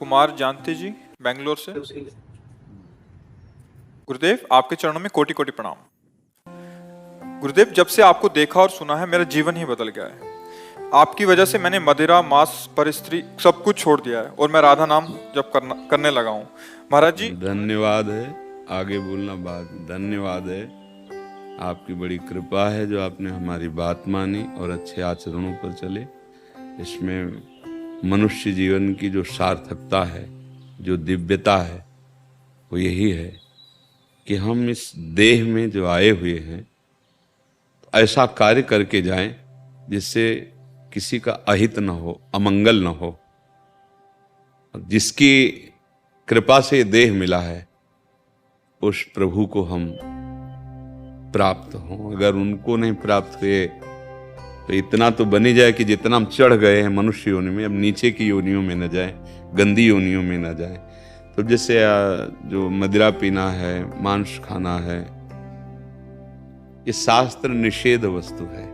कुमार जानते जी, बेंगलोर से। गुरुदेव, आपके चरणों में कोटि कोटि प्रणाम। गुरुदेव, जब से आपको देखा और सुना है मेरा जीवन ही बदल गया है। आपकी वजह से मैंने मदिरा, मांस, परिस्त्री सब कुछ छोड़ दिया है और मैं राधा नाम जप करने लगा हूँ। महाराज जी, धन्यवाद है, आगे बोलना बात। धन्यवाद है, आपकी बड़ी कृपा है जो आपने हमारी बात मानी और अच्छे आचरणों पर चले। इसमें मनुष्य जीवन की जो सार्थकता है, जो दिव्यता है, वो यही है कि हम इस देह में जो आए हुए हैं ऐसा कार्य करके जाएं जिससे किसी का अहित न हो, अमंगल न हो। जिसकी कृपा से देह मिला है उस प्रभु को हम प्राप्त हों। अगर उनको नहीं प्राप्त हुए तो इतना तो बनी जाए कि जितना हम चढ़ गए हैं मनुष्य योनि में, अब नीचे की योनियों में न जाए, गंदी योनियों में न जाए। तो जैसे जो मदिरा पीना है, मांस खाना है, ये शास्त्र निषेध वस्तु है।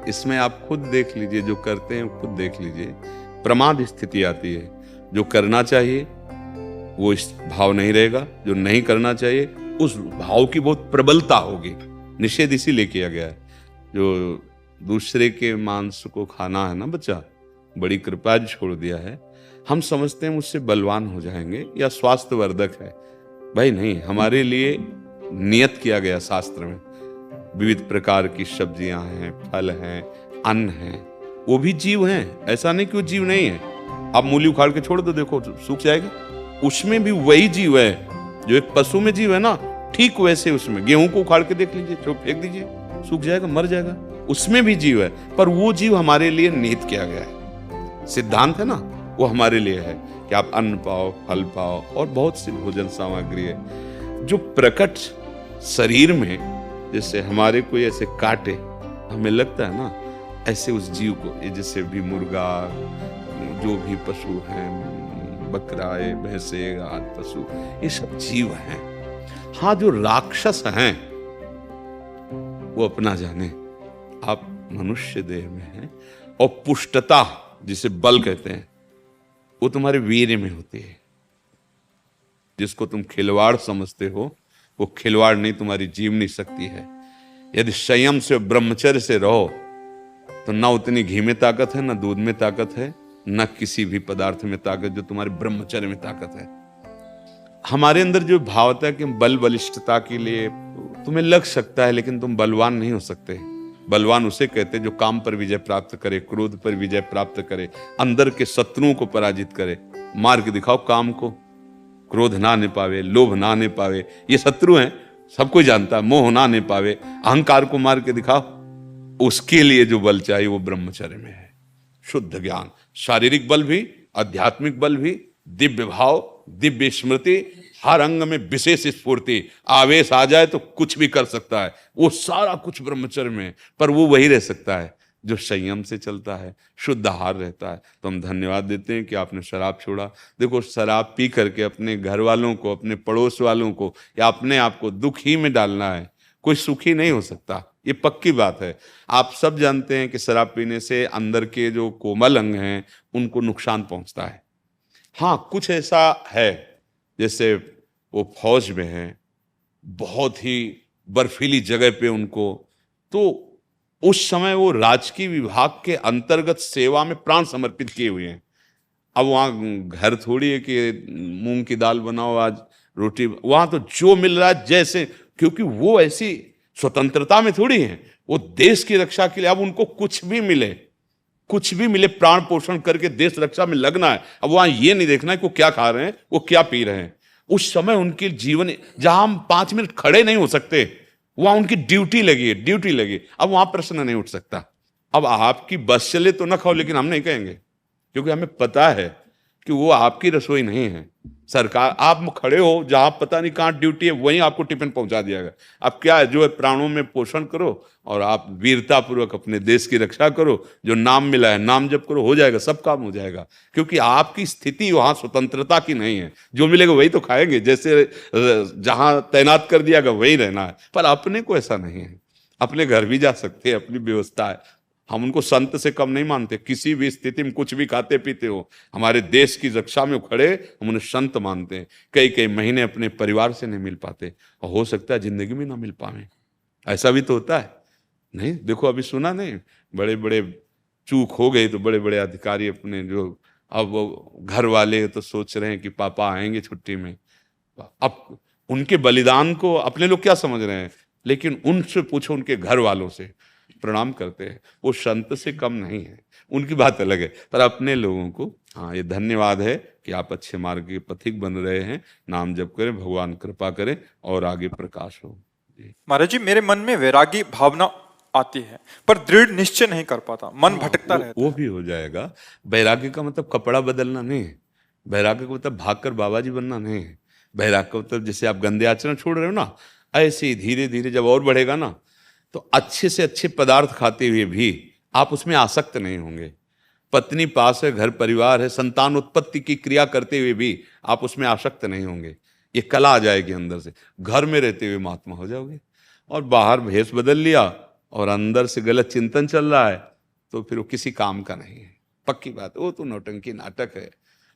इसमें आप खुद देख लीजिए, जो करते हैं खुद देख लीजिए, प्रमाद स्थिति आती है। जो करना चाहिए वो इस भाव नहीं रहेगा, जो नहीं करना चाहिए उस भाव की बहुत प्रबलता होगी। निषेध इसीलिए किया गया है। जो दूसरे के मांस को खाना है ना बच्चा, बड़ी कृपा छोड़ दिया है। हम समझते हैं मुझसे बलवान हो जाएंगे या स्वास्थ्यवर्धक है। भाई नहीं, हमारे लिए नियत किया गया शास्त्र में। विविध प्रकार की सब्जियां हैं, फल हैं, अन्न हैं, वो भी जीव हैं। ऐसा नहीं कि वो जीव नहीं है। आप मूली उखाड़ के छोड़ दो, देखो सूख जाएगा। उसमें भी वही जीव है जो एक पशु में जीव है ना, ठीक वैसे उसमें गेहूं को उखाड़ के देख लीजिए, जो फेंक दीजिए, सूख जाएगा, मर जाएगा। उसमें भी जीव है, पर वो जीव हमारे लिए निहित किया गया है। सिद्धांत है ना, वो हमारे लिए है कि आप अन्न पाओ, फल पाओ, और बहुत सी भोजन सामग्री है जो प्रकट शरीर में। जैसे हमारे कोई ऐसे काटे, हमें लगता है ना, ऐसे उस जीव को, ये जैसे भी मुर्गा, जो भी पशु हैं, बकरा, भैंसे, आदि पशु, ये सब जीव हैं। हाँ, जो राक्षस हैं वो अपना जाने। आप मनुष्य देह में हैं, और पुष्टता जिसे बल कहते हैं वो तुम्हारे वीर्य में होती है। जिसको तुम खिलवाड़ समझते हो वो खिलवाड़ नहीं, तुम्हारी जीवनी शक्ति है। यदि संयम से, ब्रह्मचर्य से रहो तो ना उतनी घी में ताकत है, ना दूध में ताकत है, ना किसी भी पदार्थ में ताकत जो तुम्हारे ब्रह्मचर्य में ताकत है। हमारे अंदर जो भावता है कि बल बलिष्ठता के लिए तुम्हें लग सकता है, लेकिन तुम बलवान नहीं हो सकते। बलवान उसे कहते जो काम पर विजय प्राप्त करे, क्रोध पर विजय प्राप्त करे, अंदर के शत्रुओं को पराजित करे। मार के दिखाओ काम को, क्रोध ना ने पावे, लोभ ना ने पावे, ये शत्रु हैं, सब कोई जानता है। मोह ना ने पावे, अहंकार को मार के दिखाओ। उसके लिए जो बल चाहिए वो ब्रह्मचर्य में है। शुद्ध ज्ञान, शारीरिक बल भी, आध्यात्मिक बल भी, दिव्य भाव, दिव्य स्मृति, हर अंग में विशेष स्फूर्ति। आवेश आ जाए तो कुछ भी कर सकता है, वो सारा कुछ ब्रह्मचर्य में। पर वो वही रह सकता है जो संयम से चलता है, शुद्ध आहार रहता है। तो हम धन्यवाद देते हैं कि आपने शराब छोड़ा। देखो, शराब पी करके अपने घर वालों को, अपने पड़ोस वालों को या अपने आप को दुख ही में डालना है, कोई सुखी नहीं हो सकता। ये पक्की बात है। आप सब जानते हैं कि शराब पीने से अंदर के जो कोमल अंग हैं उनको नुकसान पहुंचता है। हाँ, कुछ ऐसा है, जैसे वो फौज में हैं, बहुत ही बर्फीली जगह पे उनको, तो उस समय वो राजकीय विभाग के अंतर्गत सेवा में प्राण समर्पित किए हुए हैं। अब वहाँ घर थोड़ी है कि मूंग की दाल बनाओ आज, रोटी, वहाँ तो जो मिल रहा है जैसे, क्योंकि वो ऐसी स्वतंत्रता में थोड़ी है, वो देश की रक्षा के लिए। अब उनको कुछ भी मिले, कुछ भी मिले, प्राण पोषण करके देश रक्षा में लगना है। अब वहाँ ये नहीं देखना है कि वो क्या खा रहे हैं, वो क्या पी रहे हैं। उस समय उनके जीवन, जहां हम 5 मिनट खड़े नहीं हो सकते, वहां उनकी ड्यूटी लगी है, ड्यूटी लगी। अब वहां प्रश्न नहीं उठ सकता। अब आपकी बस चले तो ना खाओ, लेकिन हम नहीं कहेंगे, क्योंकि हमें पता है कि वो आपकी रसोई नहीं है। सरकार, आप खड़े हो जहां पता नहीं कहां ड्यूटी है, वहीं आपको टिफिन पहुंचा दिया गया। अब क्या है, जो है प्राणों में पोषण करो और आप वीरता पूर्वक अपने देश की रक्षा करो। जो नाम मिला है नाम जप करो, हो जाएगा, सब काम हो जाएगा। क्योंकि आपकी स्थिति वहां स्वतंत्रता की नहीं है। जो मिलेगा वही तो खाएंगे, जैसे जहां तैनात कर दिया गया वही रहना है। पर अपने को ऐसा नहीं है, अपने घर भी जा सकते हैं, अपनी व्यवस्था है। हम उनको संत से कम नहीं मानते। किसी भी स्थिति में कुछ भी खाते पीते हो, हमारे देश की रक्षा में खड़े, हम उन्हें संत मानते हैं। कई कई महीने अपने परिवार से नहीं मिल पाते, और हो सकता है जिंदगी में ना मिल पावे। ऐसा भी तो होता है। नहीं, देखो अभी सुना नहीं, बड़े बड़े चूक हो गई तो बड़े बड़े अधिकारी अपने जो अब वो घर वाले तो सोच रहे हैं कि पापा आएंगे छुट्टी में। अब उनके बलिदान को अपने लोग क्या समझ रहे हैं, लेकिन उनसे पूछो, उनके घर वालों से प्रणाम करते हैं। वो संत से कम नहीं है, उनकी बात अलग है। पर अपने लोगों को हाँ, ये धन्यवाद है कि आप अच्छे मार्ग के पथिक बन रहे हैं। नाम जप करें, भगवान कृपा करें और आगे प्रकाश हो। महाराज जी, मेरे मन में वैरागी भावना आती है, पर दृढ़ निश्चय नहीं कर पाता, मन भटकता रहता वो है। भी हो जाएगा। वैराग्य का मतलब कपड़ा बदलना नहीं है। वैराग्य का मतलब भागकर बाबा जी बनना नहीं है। वैराग्य का मतलब जैसे आप गंदे आचरण छोड़ रहे हो ना, ऐसे ही धीरे धीरे जब और बढ़ेगा ना, तो अच्छे से अच्छे पदार्थ खाते हुए भी आप उसमें आसक्त नहीं होंगे। पत्नी पास है, घर परिवार है, संतान उत्पत्ति की क्रिया करते हुए भी आप उसमें आसक्त नहीं होंगे। ये कला आ जाएगी अंदर से। घर में रहते हुए महात्मा हो जाओगे, और बाहर भेष बदल लिया और अंदर से गलत चिंतन चल रहा है, तो फिर वो किसी काम का नहीं है। पक्की बात, वो तो नौटंकी नाटक है।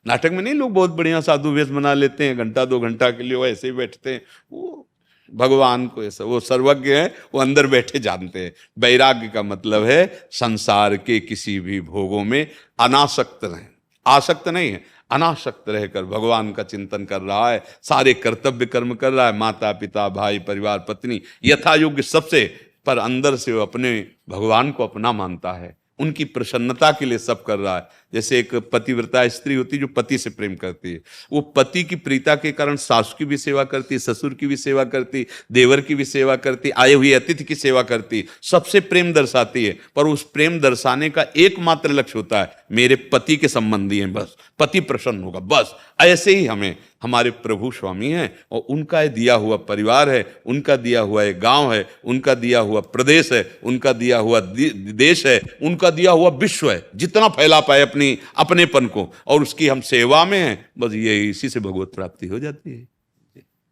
नाटक में नहीं लोग बहुत बढ़िया साधु वेश बना लेते हैं, घंटा 2 घंटा के लिए वो ऐसे ही बैठते हैं। वो भगवान को ऐसा, वो सर्वज्ञ है, वो अंदर बैठे जानते हैं। वैराग्य का मतलब है संसार के किसी भी भोगों में अनासक्त रहें। आसक्त नहीं है, अनासक्त रहकर भगवान का चिंतन कर रहा है, सारे कर्तव्य कर्म कर रहा है, माता पिता भाई परिवार पत्नी यथा योग्य सबसे, पर अंदर से वो अपने भगवान को अपना मानता है, उनकी प्रसन्नता के लिए सब कर रहा है। जैसे एक पतिव्रता स्त्री होती है जो पति से प्रेम करती है, वो पति की प्रीता के कारण सास की भी सेवा करती, ससुर की भी सेवा करती, देवर की भी सेवा करती, आए हुए अतिथि की सेवा करती, सबसे प्रेम दर्शाती है। पर उस प्रेम दर्शाने का एकमात्र लक्ष्य होता है, मेरे पति के संबंधी हैं, बस पति प्रसन्न होगा, बस। ऐसे ही हमें हमारे प्रभु स्वामी हैं, और उनका दिया हुआ परिवार है, उनका दिया हुआ एक गांव है, उनका दिया हुआ प्रदेश है, उनका दिया हुआ देश है, उनका दिया हुआ विश्व है। जितना फैला पाए अपनेपन को, और उसकी हम सेवा में हैं, बस ये इसी से भगवत प्राप्ति हो जाती है।